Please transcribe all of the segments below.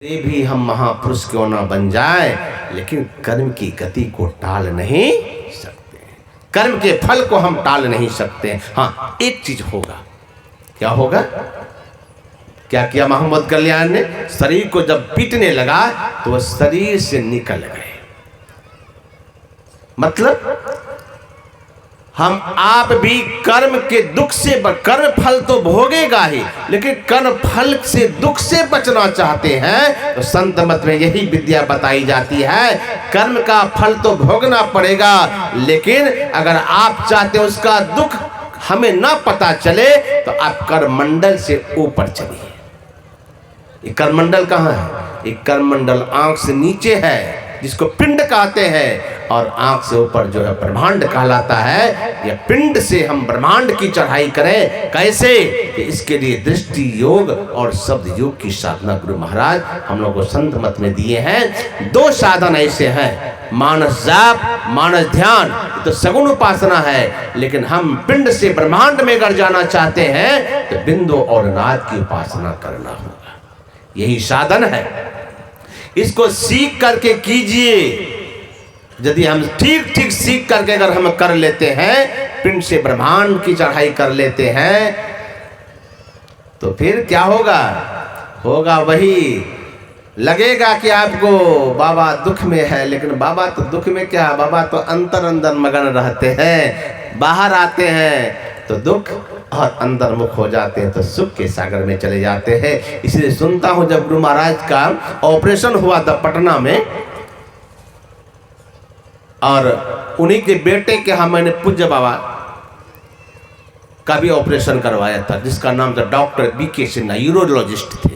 ये भी हम महापुरुष क्यों ना बन जाए, लेकिन कर्म की गति को टाल नहीं सकते। कर्म के फल को हम टाल नहीं सकते। हाँ, एक चीज होगा। क्या होगा? क्या किया मोहम्मद कल्याण ने? शरीर को जब पीटने लगा तो वह शरीर से निकल गए। मतलब हम आप भी कर्म के दुख से, कर्म फल तो भोगेगा ही, लेकिन कर्म फल से दुख से बचना चाहते हैं तो संत मत में यही विद्या बताई जाती है। कर्म का फल तो भोगना पड़ेगा, लेकिन अगर आप चाहते हैं उसका दुख हमें ना पता चले तो आप कर्ममंडल से ऊपर चलिए। ये कर्ममंडल कहाँ है? ये कर्ममंडल आंख से नीचे है, जिसको पिंड कहते हैं, और आंख से ऊपर जो है ब्रह्मांड कहलाता है। या पिंड से हम ब्रह्मांड की चढ़ाई करें, कैसे? कि इसके लिए दृष्टि योग और शब्द योग की साधना गुरु महाराज हम लोग को संत मत में दिए हैं। दो साधन ऐसे हैं, मानस जाप, मानस ध्यान, तो सगुण उपासना है। लेकिन हम पिंड से ब्रह्मांड में अगर जाना चाहते हैं तो बिंदु और नाद की उपासना करना होगा। यही साधन है, इसको सीख करके कीजिए। यदि हम ठीक ठीक सीख करके अगर हम कर लेते हैं, पिंड से ब्रह्मांड की चढ़ाई कर लेते हैं, तो फिर क्या होगा? होगा वही, लगेगा कि आपको बाबा दुख में है, लेकिन बाबा तो दुख में क्या, बाबा तो अंतर अंदर मगन रहते हैं। बाहर आते हैं तो दुख, और अंदर मुख हो जाते हैं तो सुख के सागर में चले जाते हैं। इसलिए सुनता हूं जब गुरु महाराज का ऑपरेशन हुआ था पटना में, और उन्हीं के बेटे के यहाँ मैंने पूज्य बाबा का भी ऑपरेशन करवाया था, जिसका नाम था डॉक्टर बीके सिन्हा, यूरोलॉजिस्ट थे,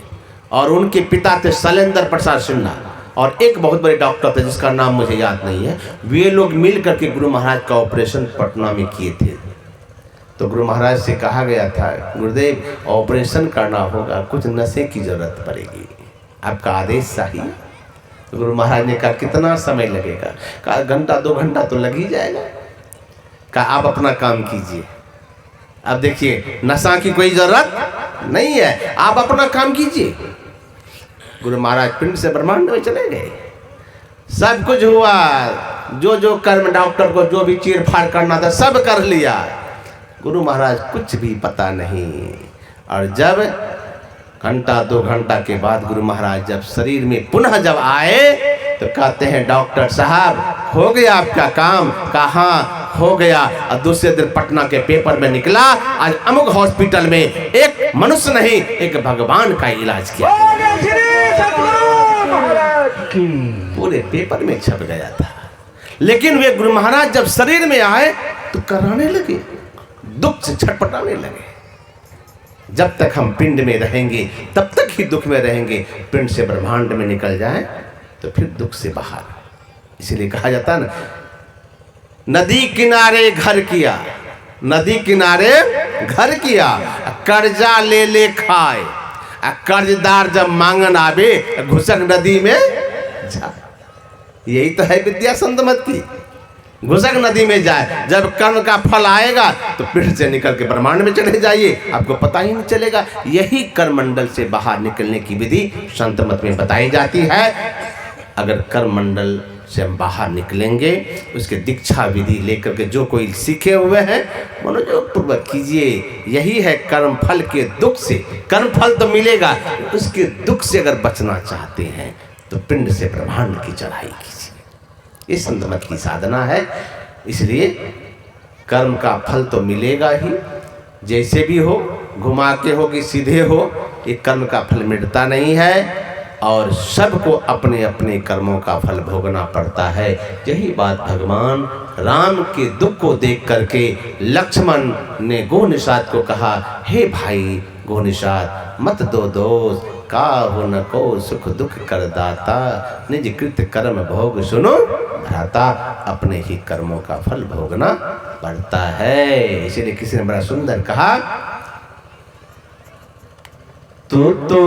और उनके पिता थे शैलेंद्र प्रसाद सिन्हा, और एक बहुत बड़े डॉक्टर थे जिसका नाम मुझे याद नहीं है। वे लोग मिल करके गुरु महाराज का ऑपरेशन पटना में किए थे। तो गुरु महाराज से कहा गया था, गुरुदेव ऑपरेशन करना होगा, कुछ नशे की जरूरत पड़ेगी, आपका आदेश चाहिए। तो गुरु महाराज ने कहा कितना समय लगेगा? कहा घंटा 2 घंटा तो लग ही जाएगा। कहा आप अपना काम कीजिए। अब देखिए, नशा की कोई जरूरत नहीं है, आप अपना काम कीजिए। गुरु महाराज पिंड से ब्रह्मांड में चले गए। सब कुछ हुआ, जो जो कर्म डॉक्टर को जो भी चीर फाड़ करना था सब कर लिया। गुरु महाराज कुछ भी पता नहीं। और जब घंटा 2 घंटा के बाद गुरु महाराज जब शरीर में पुनः जब आए तो कहते हैं, डॉक्टर साहब हो गया आपका काम? कहाँ हो गया? और दूसरे दिन पटना के पेपर में निकला, आज अमुक हॉस्पिटल में एक मनुष्य नहीं एक भगवान का इलाज किया। पूरे पेपर में छप गया था। लेकिन वे गुरु महाराज जब शरीर में आए तो कराने लगे, दुख से छटपटाने लगे। जब तक हम पिंड में रहेंगे तब तक ही दुख में रहेंगे, पिंड से ब्रह्मांड में निकल जाए तो फिर दुख से बाहर। इसीलिए कहा जाता है ना, नदी किनारे घर किया, नदी किनारे घर किया, कर्जा ले ले खाए, कर्जदार जब मांगन आवे घुसक नदी में जा। यही तो है विद्या संत मत की। घुसक नदी में जाए, जब कर्म का फल आएगा तो पिंड से निकल के ब्रह्मांड में चले जाइए, आपको पता ही नहीं चलेगा। यही कर्ममंडल से बाहर निकलने की विधि संत मत में बताई जाती है। अगर कर्ममंडल से हम बाहर निकलेंगे, उसके दीक्षा विधि लेकर के जो कोई सीखे हुए हैं मनोयोग पूर्वक कीजिए। यही है कर्म फल के दुख से। कर्म फल तो मिलेगा, उसके दुख से अगर बचना चाहते हैं तो पिंड से ब्रह्मांड की चढ़ाई कीजिए। ये संत मत की साधना है। इसलिए कर्म का फल तो मिलेगा ही, जैसे भी हो, घुमा के हो कि सीधे हो, ये कर्म का फल मिटता नहीं है, और सबको अपने अपने कर्मों का फल भोगना पड़ता है। यही बात भगवान राम के दुख को देख करके लक्ष्मण ने गो निषाद को कहा, हे भाई गो निषाद मत दो दोष, काहु न को सुख दुख कर दाता, निज कृत कर्म भोग सुनो भ्राता। अपने ही कर्मों का फल भोगना पड़ता है। इसीलिए किसी ने बड़ा सुंदर कहा, तू तो